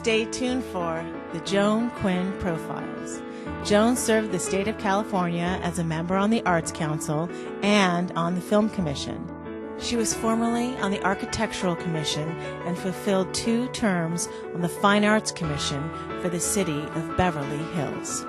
Stay tuned for the Joan Quinn Profiles. Joan served the state of California as a member on the Arts Council and on the Film Commission. She was formerly on the Architectural Commission and fulfilled 2 terms on the Fine Arts Commission for the city of Beverly Hills.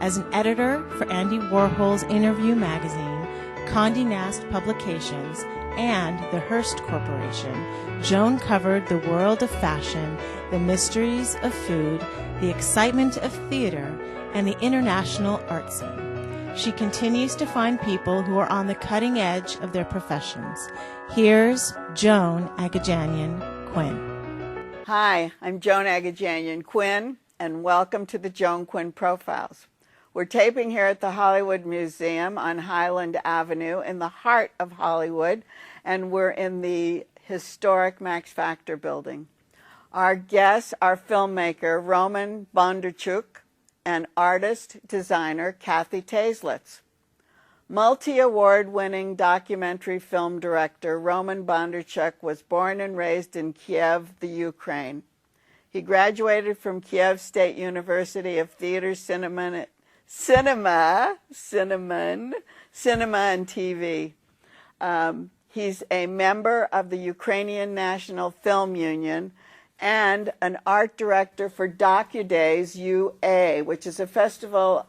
As an editor for Andy Warhol's Interview magazine, Condé Nast Publications, and the Hearst Corporation, Joan covered the world of fashion, the mysteries of food, the excitement of theater, and the international art scene. She continues to find people who are on the cutting edge of their professions. Here's Joan Agajanian Quinn. Hi, I'm Joan Agajanian Quinn, and welcome to the Joan Quinn Profiles. We're taping here at the Hollywood Museum on Highland Avenue in the heart of Hollywood, and we're in the historic Max Factor building. Our guests are filmmaker Roman Bonderchuck and artist-designer Kathy Taslitz. Multi-award-winning documentary film director Roman Bonderchuck was born and raised in Kiev, the Ukraine. He graduated from Kiev State University of Theater, Cinema, and TV. He's a member of the Ukrainian National Film Union and an art director for DocuDays UA, which is a festival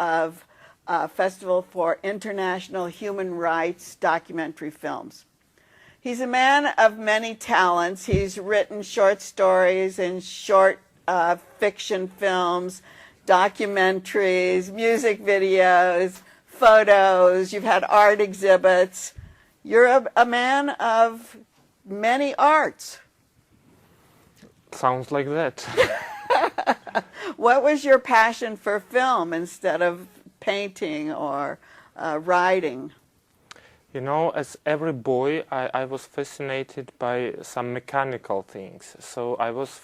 for international human rights documentary films. He's a man of many talents. He's written short stories and short fiction films, documentaries, music videos, photos. You've had art exhibits. You're a man of many arts. Sounds like that. What was your passion for film instead of painting or writing? You know, as every boy, I was fascinated by some mechanical things. So I was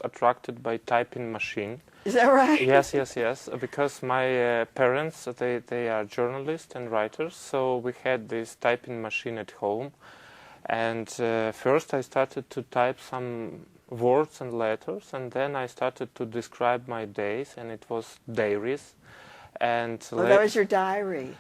attracted by typing machine. Is that right? Yes. Because my parents, they are journalists and writers, so we had this typing machine at home. And first I started to type some words and letters, and then I started to describe my days, and it was diaries. And that was your diary.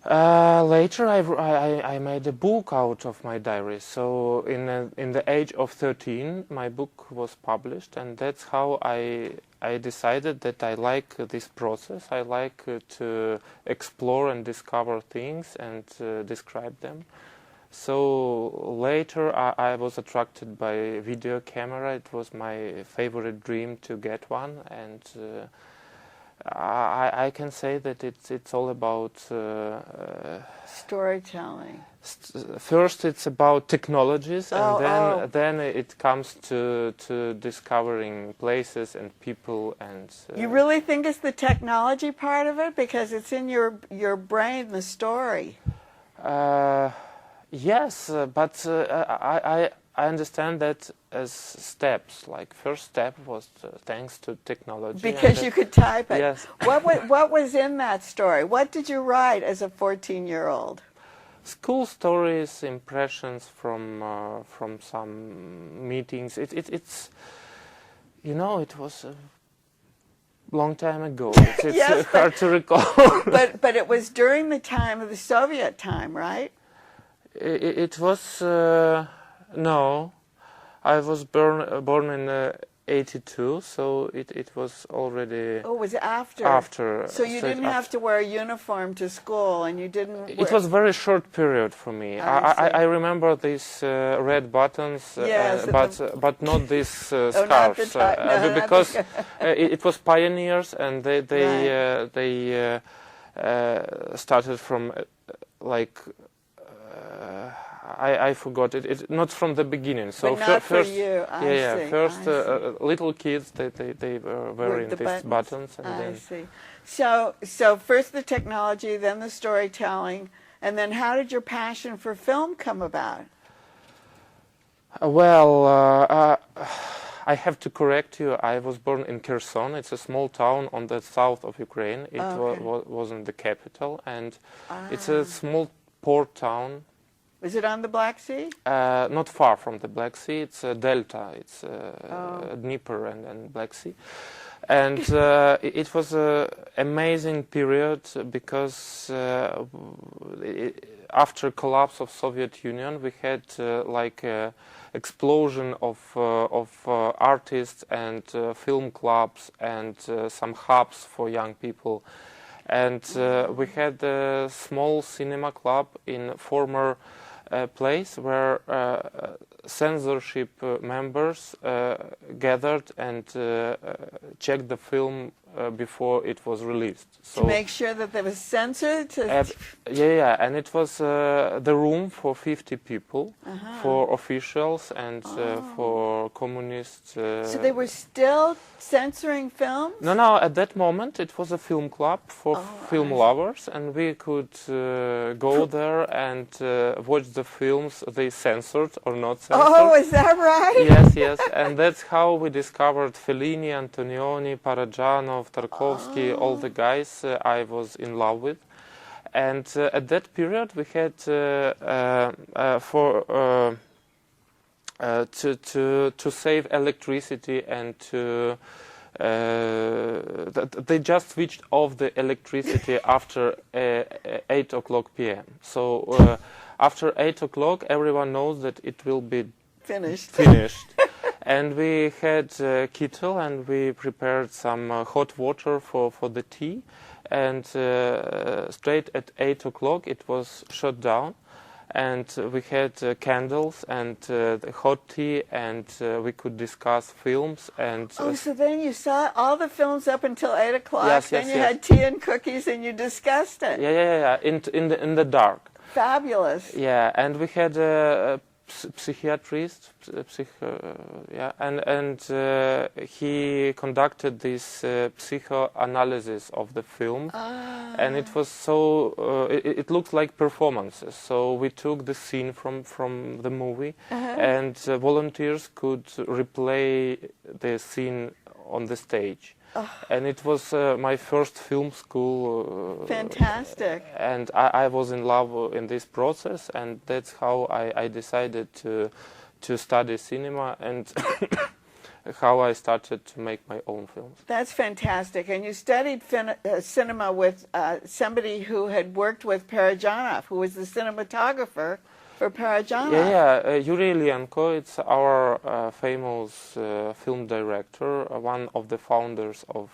Later I made a book out of my diary. So in the age of 13, my book was published, and that's how I decided that I like this process. I like to explore and discover things and describe them. So later I was attracted by video camera. It was my favorite dream to get one, and I can say that it's all about storytelling. First, it's about technologies, and then it comes to discovering places and people. And you really think it's the technology part of it, because it's in your brain, the story. Yes, but I understand that as steps. Like first step was thanks to technology. Because you could type it. Yes. What was in that story? What did you write as a 14-year-old? School stories, impressions from some meetings. It's you know, it was a long time ago. It's yes, hard to recall. but it was during the time of the Soviet time, right? It was no. I was born in 82, so it was already. Oh, it was after. After. So you didn't have to wear a uniform to school, and you didn't. It was a very short period for me. I remember these red buttons, yes, but not these scarves, because it was pioneers, and they started from like. I forgot it. Not from the beginning. So but not first, for you. I see. First, little kids they were wearing these buttons, and then. I see. So first the technology, then the storytelling, and then how did your passion for film come about? Well, I have to correct you. I was born in Kherson. It's a small town on the south of Ukraine. It wasn't the capital, and it's a small port town. Was it on the Black Sea? Not far from the Black Sea. It's a delta. It's Dnieper and Black Sea. And it was an amazing period because after collapse of Soviet Union, we had like a explosion of artists and film clubs and some hubs for young people. And we had a small cinema club in former place where censorship members gathered and checked the film before it was released. So to make sure that it was censored? yeah, and it was the room for 50 people, for officials and for communists. So they were still censoring films? No, at that moment it was a film club for film lovers, and we could go there and watch the films they censored or not censored. Oh, is that right? Yes, and that's how we discovered Fellini, Antonioni, Parajanov, Tarkovsky, all the guys I was in love with. And at that period we had to save electricity and to they just switched off the electricity after 8 o'clock p.m. So after 8 o'clock everyone knows that it will be finished. And we had kettle and we prepared some hot water for the tea, and straight at 8 o'clock it was shut down, and we had candles and hot tea, and we could discuss films. And so then you saw all the films up until 8 o'clock, yes, then you had tea and cookies and you discussed it. Yeah, in the dark. Fabulous. Yeah, and we had a psychiatrist, and he conducted this psychoanalysis of the film, and it was so it looked like performances. So we took the scene from the movie, and volunteers could replay the scene on the stage. And it was my first film school. Fantastic. And I was in love in this process, and that's how I decided to study cinema, and how I started to make my own films. That's fantastic. And you studied cinema with somebody who had worked with Parajanov, who was the cinematographer for Parajanov. Yeah, Yuri Ilyenko, it's our famous film director, one of the founders of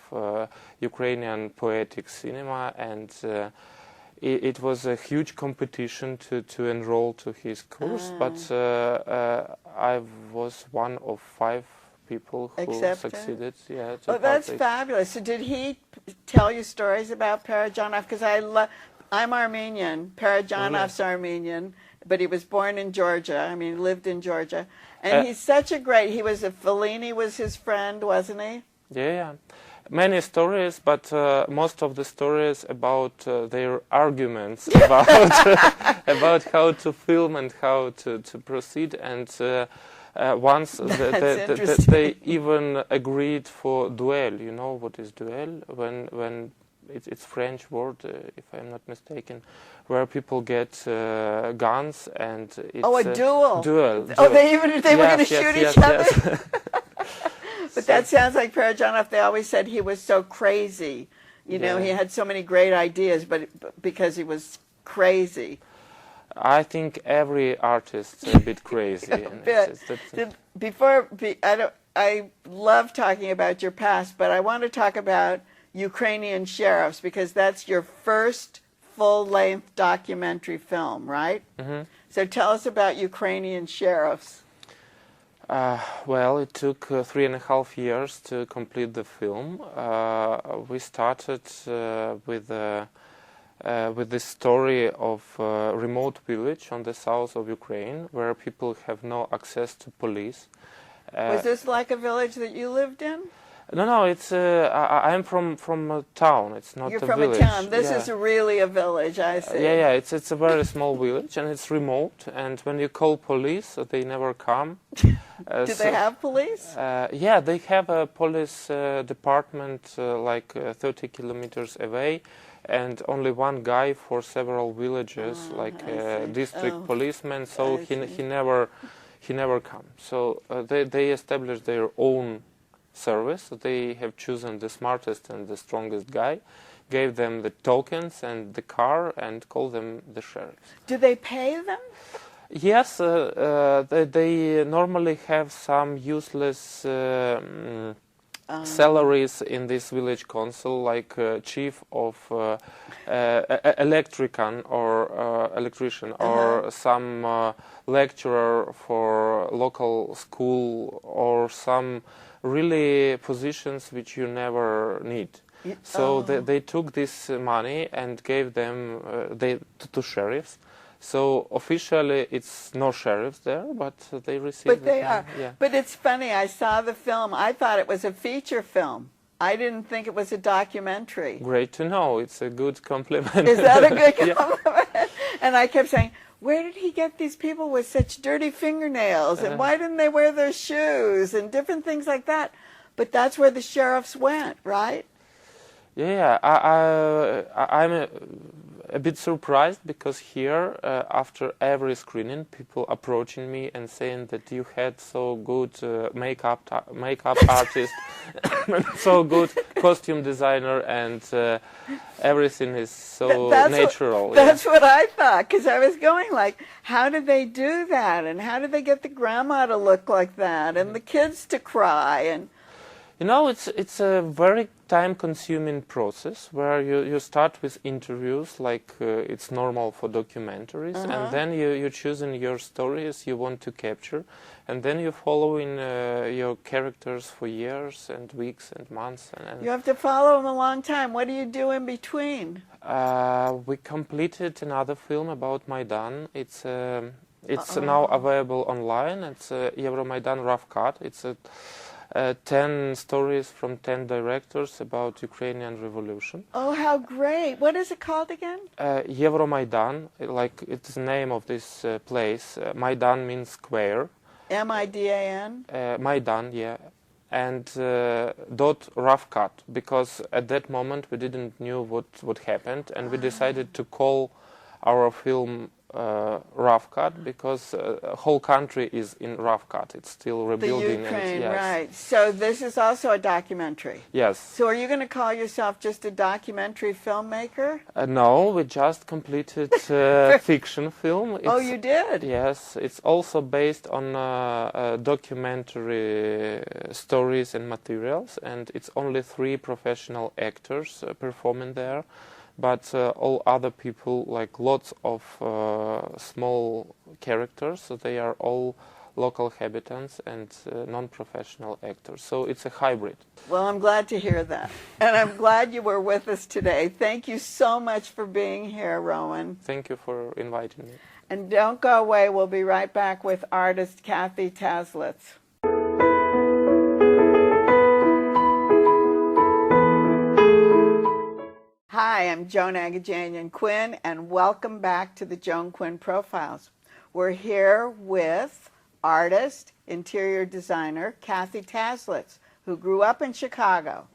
Ukrainian poetic cinema, and it was a huge competition to enroll to his course, but I was one of 5 people who succeeded. Yeah, that's fabulous. So did he tell you stories about Parajanov? Because I'm Armenian, Parajanov's Armenian, but he was born in Georgia. I mean, lived in Georgia. And he's such a great, Fellini was his friend, wasn't he? Yeah. Many stories, but most of the stories about their arguments about how to film and how to proceed. And once they even agreed for duel. You know what is duel? When it's French word, if I'm not mistaken, where people get guns and it's a duel. Duel. Oh, they were going to shoot each other. Yes. But that sounds like Parajanov. They always said he was so crazy. You know, he had so many great ideas, but because he was crazy. I think every artist is a bit crazy. I love talking about your past, but I want to talk about Ukrainian sheriffs, because that's your first full-length documentary film, right? Mm-hmm. So tell us about Ukrainian sheriffs. Well, it took 3.5 years to complete the film. We started with this story of a remote village on the south of Ukraine, where people have no access to police. Was this like a village that you lived in? No, it's I'm from a town. It's not You're a from village. A town. This is really a village, I see. Yeah, it's a very small village, and it's remote. And when you call police, they never come. Do they have police? Yeah, they have a police department like 30 kilometers away, and only one guy for several villages, like a district policeman. So he never come. So they established their own service. They have chosen the smartest and the strongest guy, gave them the tokens and the car, and called them the sheriffs. Do they pay them? Yes, they normally have some useless salaries in this village council, like chief of electrician or some lecturer for local school, or some really positions which you never need. So they took this money and gave them to sheriffs. So officially, it's no sheriffs there, but they receive. But they are. Yeah. But it's funny. I saw the film. I thought it was a feature film. I didn't think it was a documentary. Great to know. It's a good compliment. Is that a good compliment? Yeah. And I kept saying, where did he get these people with such dirty fingernails? And why didn't they wear their shoes? And different things like that. But that's where the sheriffs went, right? Yeah, I'm a bit surprised, because here, after every screening, people approaching me and saying that you had so good makeup artist, so good costume designer, and everything is so natural. That's what I thought, because I was going like, how did they do that? And how did they get the grandma to look like that? And the kids to cry? And you know, it's a very time-consuming process, where you start with interviews, like it's normal for documentaries, and then you're choosing your stories you want to capture, and then you're following your characters for years and weeks and months. And you have to follow them a long time. What do you do in between? We completed another film about Maidan. It's now available online. It's Euromaidan Rough Cut. It's 10 stories from 10 directors about Ukrainian revolution. Oh, how great. What is it called again? Euromaidan, like it's the name of this place. Maidan means square. M-I-D-A-N? Maidan, yeah. And rough cut, because at that moment we didn't know what happened, and we decided to call our film rough cut, because whole country is in rough cut. It's still rebuilding. The Ukraine, yes. Right. So this is also a documentary. Yes. So are you going to call yourself just a documentary filmmaker? No, we just completed fiction film. Oh, you did? Yes. It's also based on documentary stories and materials, and it's only 3 professional actors performing there. But all other people, like lots of small characters, so they are all local inhabitants and non-professional actors. So it's a hybrid. Well, I'm glad to hear that. And I'm glad you were with us today. Thank you so much for being here, Roman. Thank you for inviting me. And don't go away. We'll be right back with artist Kathy Taslitz. Hi, I'm Joan Quinn, and welcome back to the Joan Quinn Profiles. We're here with artist, interior designer, Kathy Taslitz, who grew up in Chicago.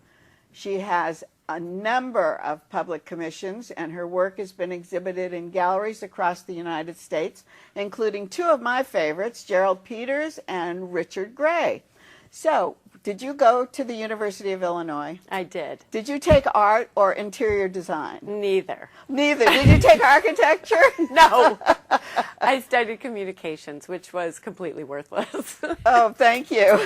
She has a number of public commissions, and her work has been exhibited in galleries across the United States, including 2 of my favorites, Gerald Peters and Richard Gray. So, did you go to the University of Illinois? I did. Did you take art or interior design? Neither. Neither. Did you take architecture? No. I studied communications, which was completely worthless. Oh, thank you.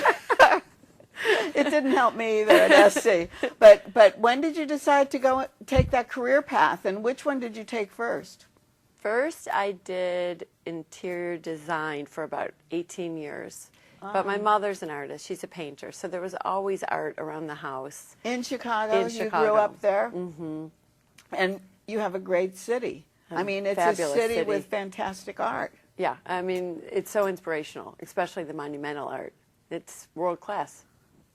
It didn't help me either at SC. But when did you decide to go take that career path, and which one did you take first? First, I did interior design for about 18 years. But my mother's an artist. She's a painter. So there was always art around the house. In Chicago? In Chicago. You grew up there? Mm-hmm. And you have a great city. I mean, it's a city with fantastic art. Yeah. I mean, it's so inspirational, especially the monumental art. It's world class.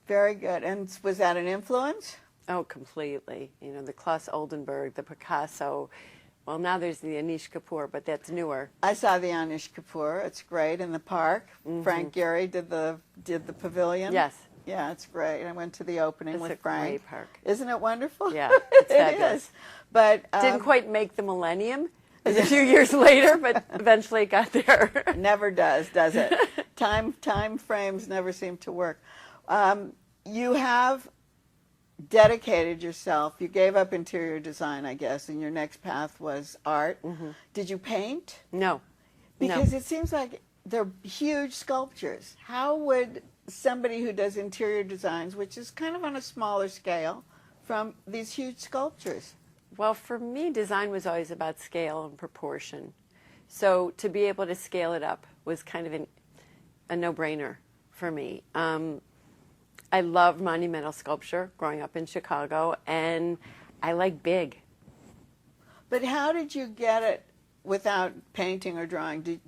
Very good. And was that an influence? Oh, completely. You know, the Klaus Oldenburg, the Picasso. Well, now there's the Anish Kapoor, but that's newer. I saw the Anish Kapoor. It's great in the park. Frank Gehry did the pavilion. Yes, Yeah, it's great. I went to the opening It's with a Frank. great park. Isn't it wonderful? Yeah, it's It fabulous. is. But Didn't quite make the millennium. It was a few years later, but eventually it got there. never does it? Time frames never seem to work. You have dedicated yourself. You gave up interior design, I guess, and your next path was art. Did you paint? No. Because it seems like they're huge sculptures. How would somebody who does interior designs, which is kind of on a smaller scale, from these huge sculptures? Well, for me, design was always about scale and proportion. So to be able to scale it up was kind of a no-brainer for me. I love monumental sculpture growing up in Chicago, and I like big. But how did you get it without painting or drawing? Do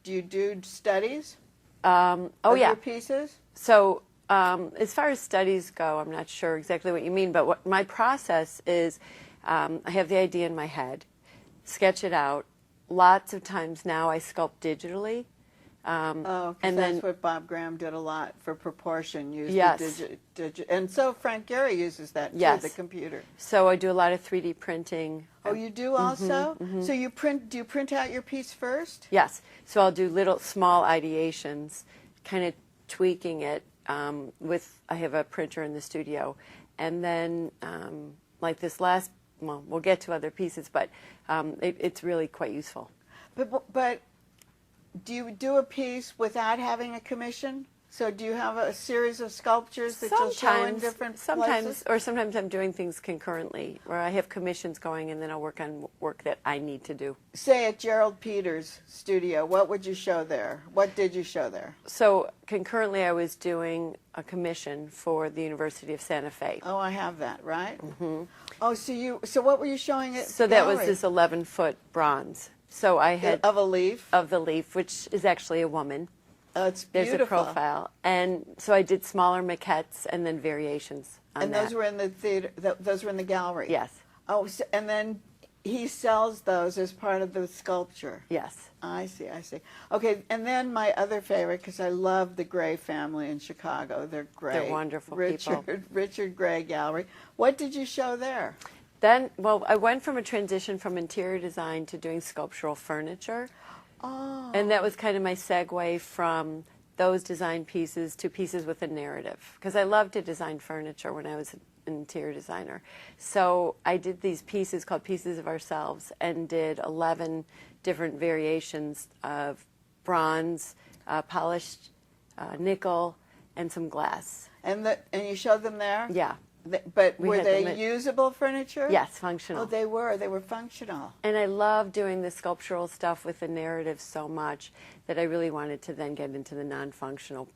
you do studies Oh, of yeah. your pieces? So as far as studies go, I'm not sure exactly what you mean, but what my process is, I have the idea in my head, sketch it out. Lots of times now I sculpt digitally. And and that's then, what Bob Graham did a lot for proportion. Used Yes. the and so Frank Gehry uses that too, Yes. the computer. so I do a lot of 3D printing. Oh, you do also? So you print? Do you print out your piece first? Yes. So I'll do little small ideations, kind of tweaking it I have a printer in the studio. And then like this last, well, we'll get to other pieces, but it's really quite useful. But do you do a piece without having a commission? So do you have a series of sculptures that you'll show in different places? Sometimes I'm doing things concurrently, where I have commissions going, and then I'll work on work that I need to do. Say at Gerald Peters' studio, what would you show there? What did you show there? So concurrently, I was doing a commission for the University of Santa Fe. Oh, I have that, right? Oh, so what were you showing at So the that was gallery? this 11-foot bronze. So I had Of a leaf? of the leaf, which is actually a woman. Oh, it's There's beautiful. a profile, and so I did smaller maquettes and then variations on And that. those were in the theater. Those were in the gallery. Yes. Oh, so, and then he sells those as part of the sculpture. Yes. I see. Okay, and then my other favorite, because I love the Gray family in Chicago. They're great. They're wonderful people. Richard Gray Gallery. What did you show there? Then, well, I went from a transition from interior design to doing sculptural furniture. Oh. And that was kind of my segue from those design pieces to pieces with a narrative. Because I loved to design furniture when I was an interior designer. So I did these pieces called Pieces of Ourselves and did 11 different variations of bronze, polished nickel, and some glass. And you showed them there? Yeah. But We were had they them at- usable furniture? Yes, functional. Oh, they were. They were functional. And I love doing the sculptural stuff with the narrative so much that I really wanted to then get into the non-functional,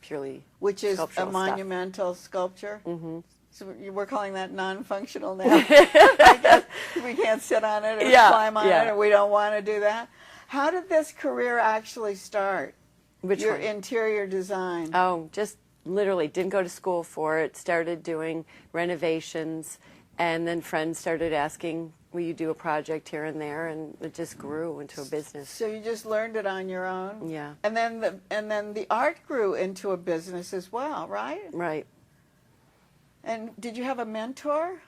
purely Which is a sculptural stuff. monumental sculpture? Mm-hmm. So we're calling that non-functional now. I guess we can't sit on it or climb on it, or we don't want to do that. How did this career actually start? Which Your one? interior design. Oh, just literally didn't go to school for it, started doing renovations, and then friends started asking, will you do a project here and there, and it just grew into a business. So you just learned it on your own? Yeah. And then the art grew into a business as well, right? Right. And did you have a mentor?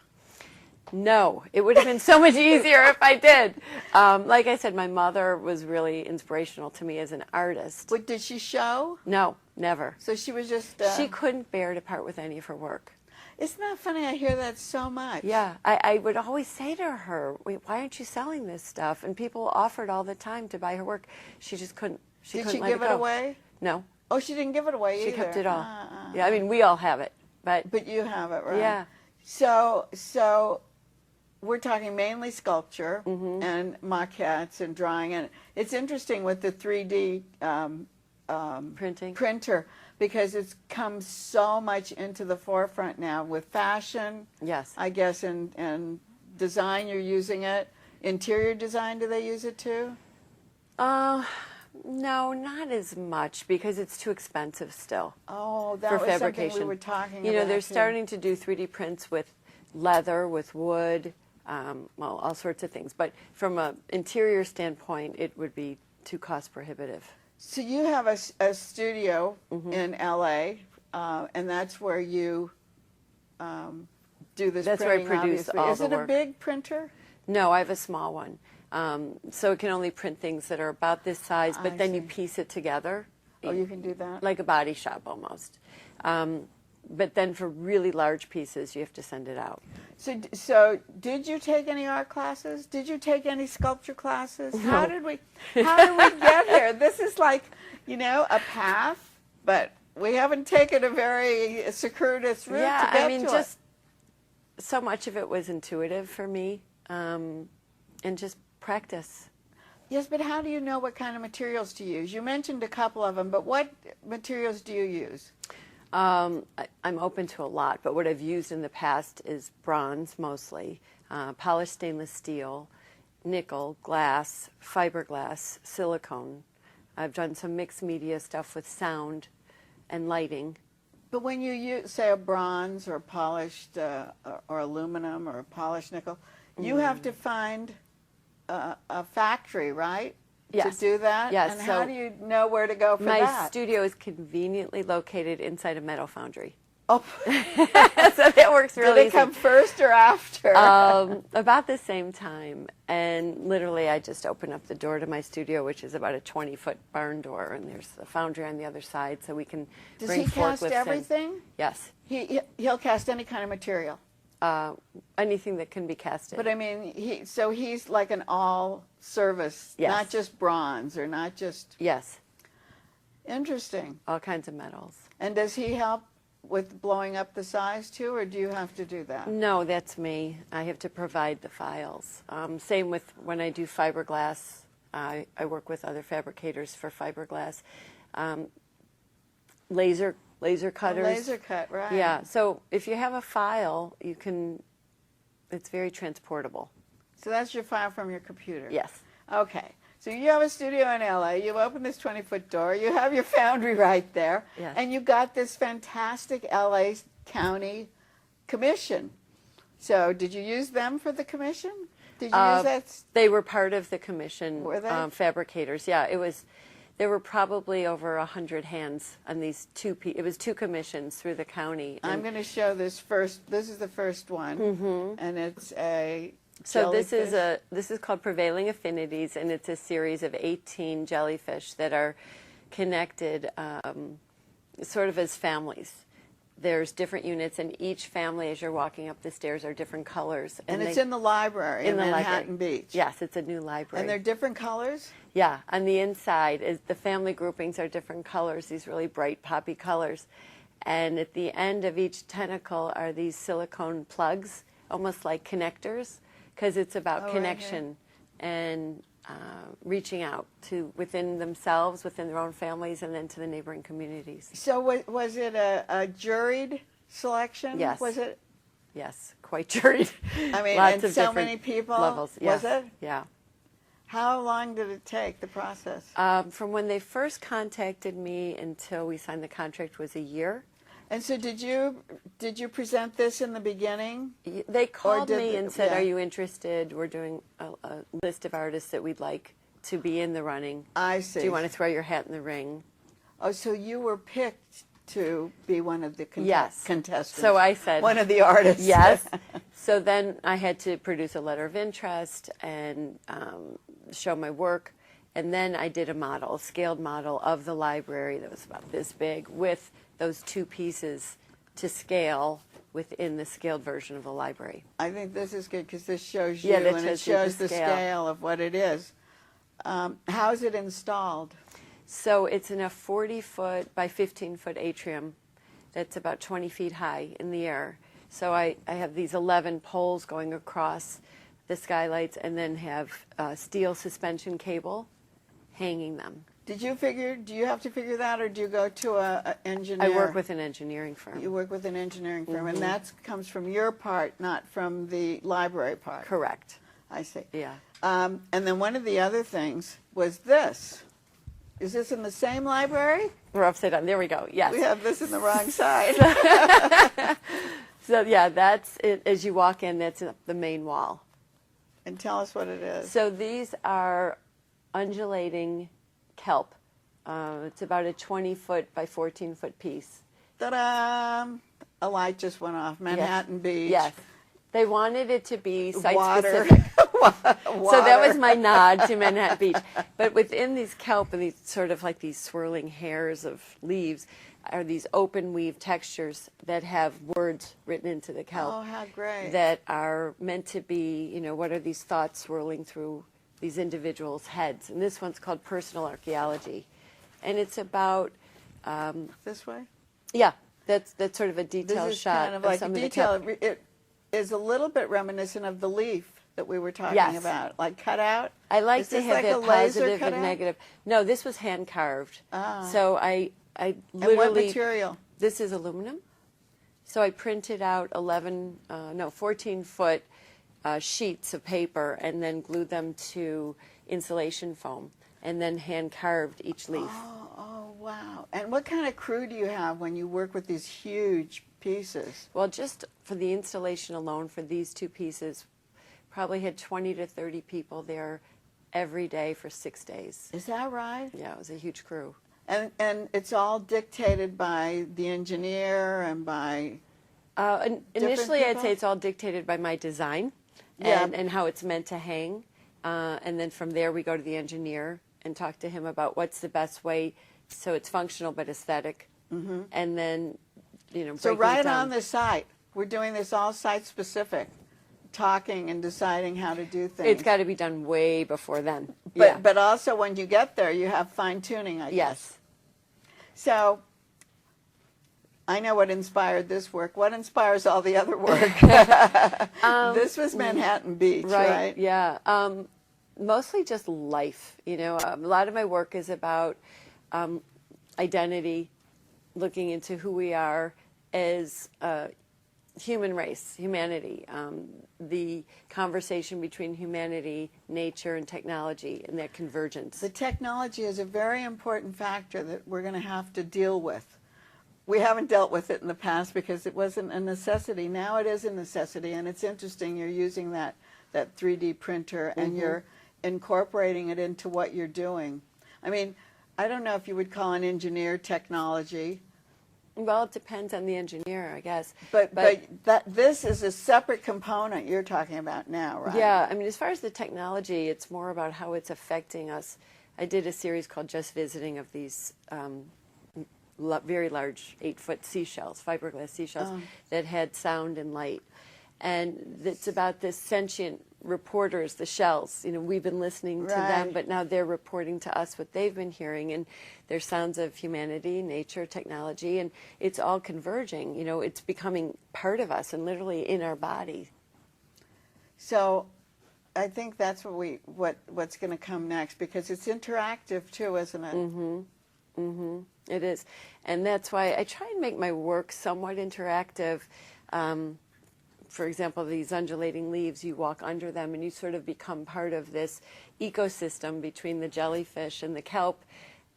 No, it would have been so much easier if I did. Like I said, my mother was really inspirational to me as an artist. What did she show? No, never. So she was just... She couldn't bear to part with any of her work. Isn't that funny? I hear that so much. Yeah, I would always say to her, wait, why aren't you selling this stuff? And people offered all the time to buy her work. She just couldn't. Did couldn't she let give it go. away? No. Oh, she didn't give it away either. She kept it all. Yeah, I mean, we all have it, but you have it, right? Yeah. So we're talking mainly sculpture Mm-hmm. and maquettes and drawing, and it's interesting with the 3D printer because it's come so much into the forefront now with fashion. Yes. I guess and design. You're using it. Interior design. Do they use it too? No, not as much because it's too expensive still. Oh, that for was fabrication. something we were talking about. You know, they're too. starting to do 3D prints with leather, with wood, well, all sorts of things. But from an interior standpoint, it would be too cost prohibitive. So you have a studio Mm-hmm. in L.A. and that's where you do this That's where I printing, produce obviously. all Is the it work. a big printer? No, I have a small one. So it can only print things that are about this size, but I then you see. piece it together. Oh, you can do that? Like a body shop almost. But then for really large pieces, you have to send it out. So did you take any art classes? Did you take any sculpture classes? How did we get here? This is like, a path, but we haven't taken a very circuitous route to get I mean, to just so much of it was intuitive for me, and just practice. Yes, but how do you know what kind of materials to use? You mentioned a couple of them, but what materials do you use? I'm open to a lot, but what I've used in the past is bronze mostly, polished stainless steel, nickel, glass, fiberglass, silicone. I've done some mixed media stuff with sound and lighting. But when you use, say, a bronze or polished or aluminum or a polished nickel, you have to find a factory, right? Yes. To do that? Yes. And So how do you know where to go for my that? studio is conveniently located inside a metal foundry. Oh, So that works really do they easy. come first or after? About the same time. And literally, I just open up the door to my studio, which is about a 20-foot barn door, and there's a foundry on the other side, so we can Does bring he cast forklifts in. everything? Yes. He'll cast any kind of material. Anything that can be casted. But I mean, so he's like an all-service, Yes. not just bronze or not just... Yes. Interesting. All kinds of metals. And does he help with blowing up the size too, or do you have to do that? No, that's me. I have to provide the files. Same with when I do fiberglass. I work with other fabricators for fiberglass. Laser cutters. Laser cut, right. Yeah. So if you have a file, you can. It's very transportable. So that's your file from your computer? Yes. Okay. So you have a studio in LA, you open this 20-foot door, you have your foundry right there, Yes. and you got this fantastic LA County commission. So did you use them for the commission? Did you use that? They were part of the commission. Were they? Fabricators. Yeah. It was. There were probably over 100 hands on these it was two commissions through the county. I'm going to show this first. This is the first one, and it's a So jellyfish. this is called Prevailing Affinities, and it's a series of 18 jellyfish that are connected sort of as families. There's different units, and each family, as you're walking up the stairs, are different colors. And it's in the library in the Manhattan library. Beach. Yes, it's a new library. And they're different colors? Yeah, on the inside, the family groupings are different colors, these really bright poppy colors. And at the end of each tentacle are these silicone plugs, almost like connectors, because it's about connection and reaching out to within themselves, within their own families, and then to the neighboring communities. So was it a juried selection? Yes. Was it? Yes, quite juried. I mean, Lots and of so different many people? levels. Was Yes. it? Yeah. How long did it take, the process? From when they first contacted me until we signed the contract was a year. And so did you present this in the beginning? They called did me the- and said, yeah. "Are you interested? We're doing a list of artists that we'd like to be in the running. I see. Do you want to throw your hat in the ring?" Oh, so you were picked to be one of the Yes. contestants. So I said, one of the artists. Yes. So then I had to produce a letter of interest and show my work. And then I did a scaled model of the library that was about this big with those two pieces to scale within the scaled version of the library. I think this is good because this shows you, Yeah, that and it shows you the shows the scale. scale of what it is. How is it installed? So it's in a 40-foot by 15-foot atrium that's about 20 feet high in the air. So I have these 11 poles going across the skylights and then have steel suspension cable hanging them. Do you have to figure that, or do you go to an engineer? I work with an engineering firm. You work with an engineering firm, and that comes from your part, not from the library part. Correct. I see. Yeah. And then one of the other things was this. Is this in the same library? We're upside down. There we go. Yes. We have this in the wrong side. So yeah, that's it. As you walk in, that's the main wall. And tell us what it is. So these are undulating kelp. It's about a 20-foot by 14-foot piece. ta-da! A light just went off. Manhattan Beach. Yes. They wanted it to be Water. site-specific. Water. So that was my nod to Manhattan Beach. But within these kelp and these sort of like these swirling hairs of leaves are these open weave textures that have words written into the kelp. Oh, how great. That are meant to be, you know, what are these thoughts swirling through these individuals' heads. And this one's called Personal Archaeology. And it's about... this way? Yeah, that's sort of a detailed This is shot kind of like some a of the detail. kelp. It is a little bit reminiscent of the leaf that we were talking Yes. about, like cut out. I like Is to this have like it a laser positive cut and out? negative. No, this was hand carved. Ah. So I And literally. what material? This is aluminum. So I printed out 14-foot sheets of paper and then glued them to insulation foam and then hand carved each leaf. Oh, wow. And what kind of crew do you have when you work with these huge pieces? Well, just for the installation alone for these two pieces, probably had 20 to 30 people there every day for 6 days. Is that right? Yeah, it was a huge crew. And it's all dictated by the engineer and by... Initially, I'd people? say it's all dictated by my design Yeah. and how it's meant to hang. And then from there, we go to the engineer and talk to him about what's the best way so it's functional but aesthetic. Mm-hmm. And then, you know, So breaking it right down. on the site, we're doing this all site-specific, talking and deciding how to do things. It's got to be done way before then. But, yeah. but also when you get there, you have fine-tuning, I guess. Yes. So I know what inspired this work. What inspires all the other work? This was Manhattan Beach, right? Yeah. Mostly just life. You know, a lot of my work is about identity, looking into who we are as a human race, humanity, the conversation between humanity, nature, and technology, and that convergence. The technology is a very important factor that we're going to have to deal with. We haven't dealt with it in the past because it wasn't a necessity. Now it is a necessity, and it's interesting you're using that 3D printer and you're incorporating it into what you're doing. I mean, I don't know if you would call an engineer technology. Well, it depends on the engineer, I guess. But this is a separate component you're talking about now, right? Yeah, I mean, as far as the technology, it's more about how it's affecting us. I did a series called Just Visiting of these very large 8-foot seashells, fiberglass seashells, that had sound and light. And it's about this sentient reporters, the shells. You know, we've been listening to them, but now they're reporting to us what they've been hearing. And they're sounds of humanity, nature, technology, and it's all converging. You know, it's becoming part of us and literally in our body. So I think that's what's going to come next, because it's interactive too, isn't it? Mm-hmm. Mm-hmm. It is. And that's why I try and make my work somewhat interactive. For example, these undulating leaves, you walk under them and you sort of become part of this ecosystem between the jellyfish and the kelp.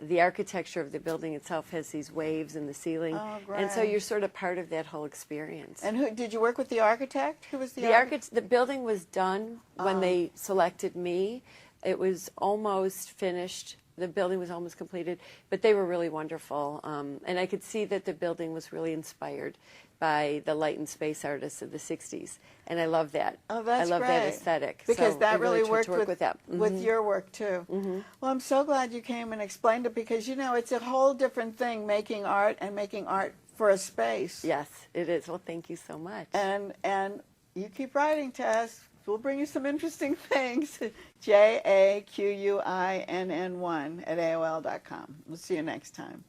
The architecture of the building itself has these waves in the ceiling. Oh, great. And so you're sort of part of that whole experience. And who did you work with? The architect? Who was the architect? The building was done when they selected me. It was almost finished. The building was almost completed, but they were really wonderful. And I could see that the building was really inspired by the light and space artists of the 60s. And I love that. Oh, that's I love great. that aesthetic. Because so that I really tried worked to work with that. with your work, too. Mm-hmm. Well, I'm so glad you came and explained it, because, you know, it's a whole different thing, making art and making art for a space. Yes, it is. Well, thank you so much. And you keep writing to us. We'll bring you some interesting things. JAQUINN1 at AOL.com. We'll see you next time.